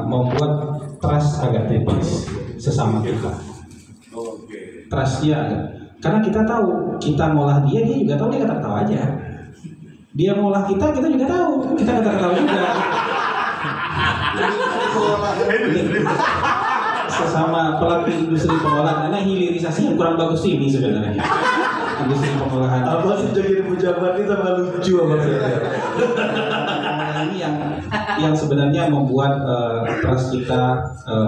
membuat trust agak tipis sesama kita. Trustnya agak, karena kita tahu kita ngolah dia juga tahu, dia ketawa aja. Dia ngolah kita juga tahu, kita ketawa juga. Sesama pelaku industri pengolahan, karena hilirisasi yang kurang bagus ini sebenarnya. Industri pengolahan. Apa sih jadi pejabat ini sama lucu apa saya? Ini yang sebenarnya membuat trust kita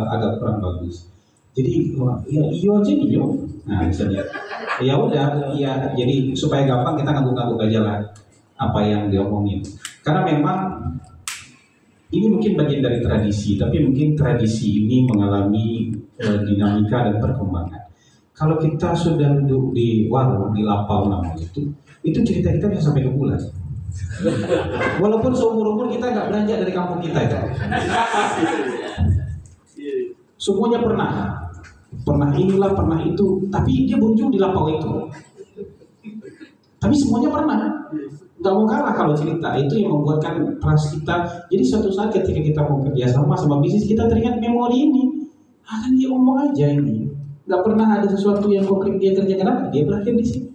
agak kurang bagus. Jadi ya iyo aja iyo. Nah misalnya ya udah ya, jadi supaya gampang kita ngangguk-ngangguk aja lah apa yang diomongin. Karena memang ini mungkin bagian dari tradisi, tapi mungkin tradisi ini mengalami dinamika dan perkembangan. Kalau kita sudah duduk di warung, di lapau namanya itu cerita kita bisa sampai 2 bulan. Walaupun seumur-umur kita nggak belanja dari kampung kita itu. Semuanya pernah inilah, pernah itu, tapi dia berujung di lapau itu. Tapi semuanya pernah. Gak mau kalah kalau cerita, itu yang membuatkan trust kita. Jadi suatu saat ketika kita mau kerja sama bisnis, kita teringat memori ini. Kan dia omong aja ini, gak pernah ada sesuatu yang konkret dia kerjakan, dia berakhir di sini.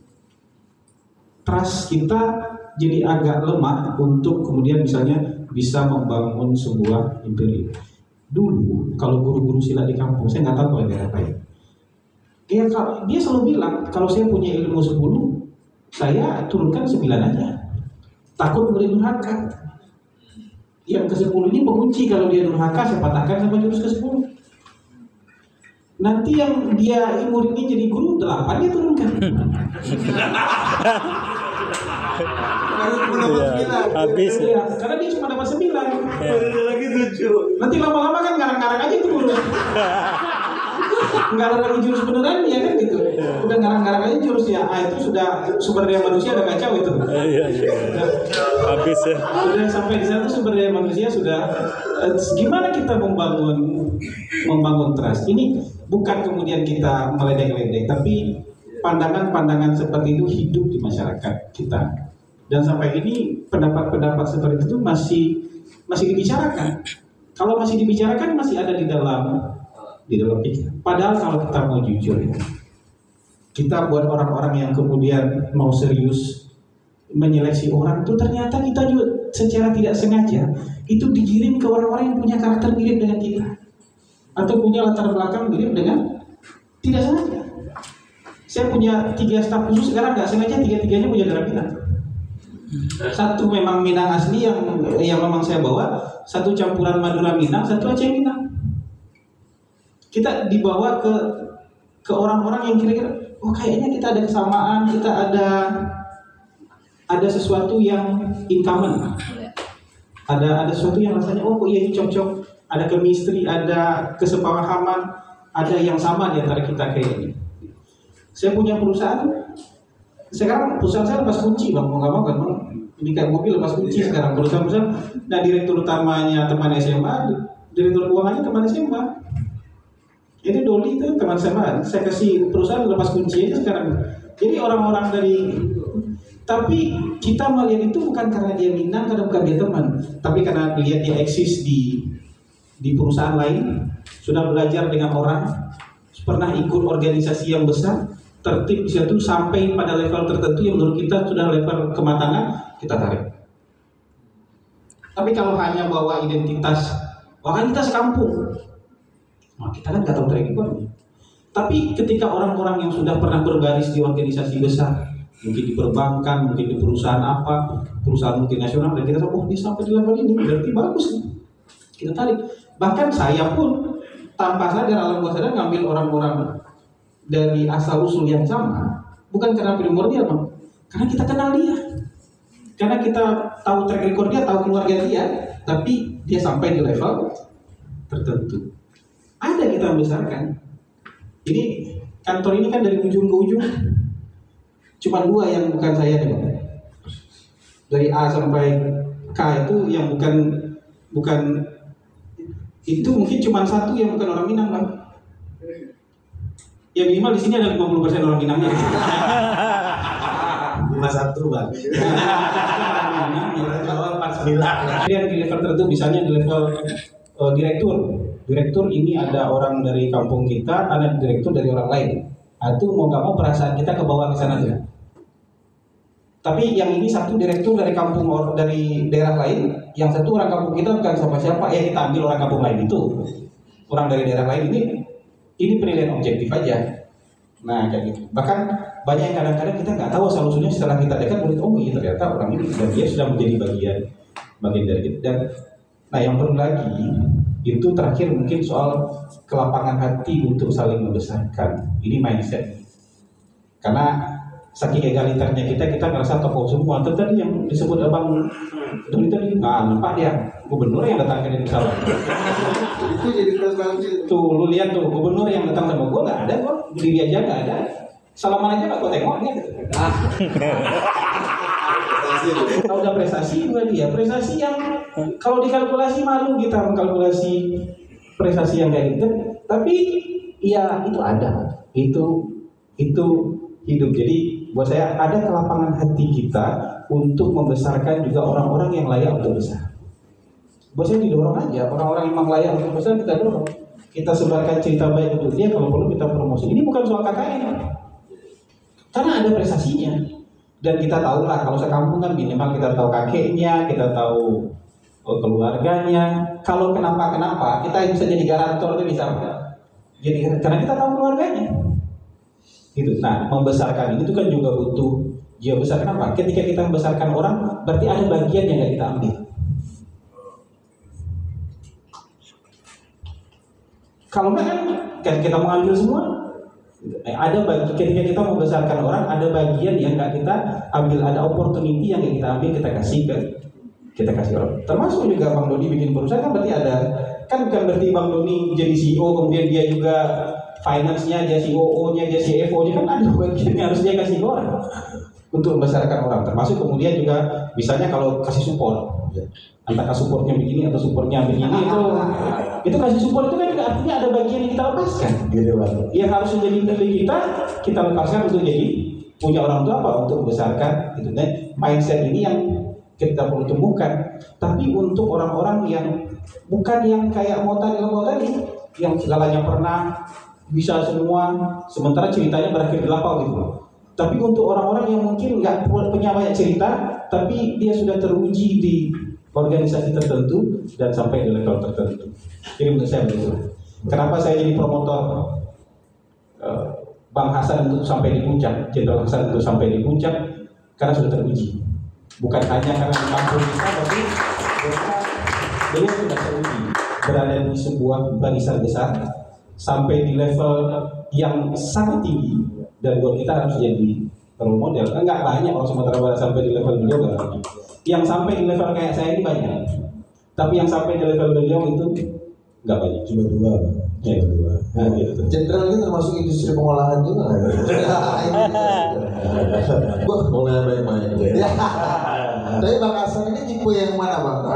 Trust kita jadi agak lemah untuk kemudian misalnya bisa membangun sebuah imperium. Dulu kalau guru-guru silat di kampung, saya nggak tahu kalau daerah lain, dia selalu bilang kalau saya punya ilmu 10, saya turunkan 9 aja. Takut murid durhaka. Yang ke-10 ini pengunci, kalau dia durhaka saya patahkan sampai jurus ke-10. Nanti yang dia murid ini jadi guru 8 dia turunkan. Habis ya, karena dia cuma dapat 9. Lagi 7. Nanti lama-lama kan ngarang-ngarang aja itu guru. Nggak ada lagi jurus beneran ya kan gitu. Udah ngarang-ngarang aja jurusnya. Itu sudah sumber daya manusia udah kacau itu. Habis ya. Sudah sampai di sana sumber daya manusia sudah. Gimana kita membangun trust? Ini bukan kemudian kita meledek-ledek, tapi pandangan-pandangan seperti itu hidup di masyarakat kita. Dan sampai ini pendapat-pendapat seperti itu masih dibicarakan. Kalau masih dibicarakan masih ada di dalam pikiran. Padahal kalau kita mau jujur, kita buat orang-orang yang kemudian mau serius menyeleksi orang itu, ternyata kita juga secara tidak sengaja itu digiring ke orang-orang yang punya karakter mirip dengan kita, atau punya latar belakang mirip dengan tidak sengaja. Saya punya 3 staf khusus sekarang nggak sengaja 3-3-nya punya darah Minang. Satu memang Minang asli yang memang saya bawa, satu campuran Madura Minang, satu Aceh Minang. Kita dibawa ke orang-orang yang kira-kira, kayaknya kita ada kesamaan, kita ada sesuatu yang in common, ada sesuatu yang rasanya kok iya ini cocok, ada chemistry, ada kesepahaman, ada yang sama di antara kita kayak ini. Saya punya perusahaan, sekarang perusahaan saya lepas kunci bang, mau nggak mau kan bang, ini kayak mobil lepas kunci sekarang perusahaan. Nah direktur utamanya teman SMA, direktur keuangannya teman SMA. Ini Doli itu teman SMA, saya kasih perusahaan lepas kunci aja sekarang. Jadi orang-orang tapi kita melihat itu bukan karena dia Minang, karena bukan dia teman, tapi karena lihat dia eksis di perusahaan lain, sudah belajar dengan orang, pernah ikut organisasi yang besar, tertib di situ sampai pada level tertentu yang menurut kita sudah level kematangan, kita tarik. Tapi kalau hanya bawa identitas, kan kita sekampung, kita kan nggak tahu track recordnya. Tapi ketika orang-orang yang sudah pernah berbaris di organisasi besar, mungkin di perbankan, mungkin di perusahaan apa, perusahaan multinasional, dan kita tahu, dia sampai di level ini, berarti bagus nih. Kita tarik. Bahkan saya pun tanpa sadar, alam bawah sadar ngambil orang-orang dari asal usul yang sama, bukan karena primordial, bang, karena kita kenal dia, karena kita tahu track record dia, tahu keluarga dia, tapi dia sampai di level tertentu. Ada kita membesarkan. Ini kantor ini kan dari ujung ke ujung, cuma 2 yang bukan saya nih, bang. Dari A sampai K itu yang bukan itu mungkin cuma 1 yang bukan orang Minang, bang. Ya minimal di sini ada 50% orang Minangnya. 51 bang. Kemudian di level tertentu, misalnya di level direktur ini ada orang dari kampung kita, ada direktur dari orang lain. Itu mau nggak mau perasaan kita ke bawah ke sana aja. Tapi yang ini satu direktur dari kampung dari daerah lain, yang satu orang kampung kita bukan siapa-siapa, ya kita ambil orang kampung lain itu. Orang dari daerah lain ini penilaian objektif aja. Nah kayak gitu. Bahkan banyak yang kadang-kadang kita nggak tahu solusinya setelah kita dekat, oh iya ternyata orang ini dan dia sudah menjadi bagian dari itu. Dan nah yang perlu lagi itu terakhir mungkin soal kelapangan hati untuk saling membesarkan. Ini mindset. Karena saking egaliternya kita ngerasa tokoh semua. Tadi yang disebut abang Doni tadi, nampak dia gubernur yang datang ke Indonesia. Itu jadi transparansi. Tuh lu lihat tuh gubernur yang datang sama gua nggak ada kok, berdiri aja nggak ada, salaman aja nggak gua tengok dia. Kalau udah prestasi gua dia prestasi yang kalau dikalkulasi malu kita mengkalkulasi prestasi yang kayak gitu. Tapi ya itu ada, itu hidup. Jadi buat saya ada kelapangan hati kita untuk membesarkan juga orang-orang yang layak untuk besar. Buat saya didorong aja, orang-orang yang memang layak untuk besar kita dorong. Kita sebarkan cerita baik untuk dia, kalau perlu kita promosi. Ini bukan soal KKN, karena ada prestasinya. Dan kita tahu lah, kalau sekampung kan minimal kita tahu kakeknya, kita tahu keluarganya. Kalau kenapa, kita bisa jadi garantor itu bisa. Jadi karena kita tahu keluarganya. Gitu. Nah, membesarkan itu kan juga butuh jiwa besar. Kenapa? Ketika kita membesarkan orang, berarti ada bagian yang nggak kita ambil. Kalau nggak kan kita mau ambil semua. Ketika kita membesarkan orang, ada bagian yang nggak kita ambil, ada opportunity yang kita ambil, kita kasih orang. Termasuk juga Bang Doni bikin perusahaan kan berarti ada, kan bukan berarti Bang Doni jadi CEO kemudian dia juga finance-nya, dia COO-nya, dia CFO-nya, kan ada bagian yang harus dia kasih ke orang untuk membesarkan orang. Termasuk kemudian juga misalnya kalau kasih support, antara supportnya begini atau supportnya begini, itu kasih support itu kan juga artinya ada bagian yang kita lepaskan. Yang harus menjadi milik kita lepaskan untuk jadi punya orang tua apa? Untuk membesarkan. Itu mindset ini yang kita perlu tumbuhkan. Tapi untuk orang-orang yang bukan yang kayak Mota tadi, yang segalanya pernah, bisa semua, sementara ceritanya berakhir di lapau gitu. Tapi untuk orang-orang yang mungkin nggak punya banyak cerita, tapi dia sudah teruji di organisasi tertentu dan sampai di level tertentu. Jadi menurut saya begitu. Kenapa saya jadi promotor Bang Hasan untuk sampai di puncak, Jenderal Hasan untuk sampai di puncak, karena sudah teruji. Bukan hanya karena di kampung kita, tapi beliau sudah teruji berada di sebuah barisan besar sampai di level yang sangat tinggi, dan buat kita harus jadi role model. Enggak banyak orang Sumatera Barat sampai di level beliau, enggak banyak. Yang sampai di level kayak saya ini banyak, tapi yang sampai di level beliau itu enggak banyak, Cuma dua. Nah, gitu. Jenderal ini termasuk industri pengolahan juga. Wah, mulai main-main. Tapi Bang Hasan ini tipe yang mana Bang?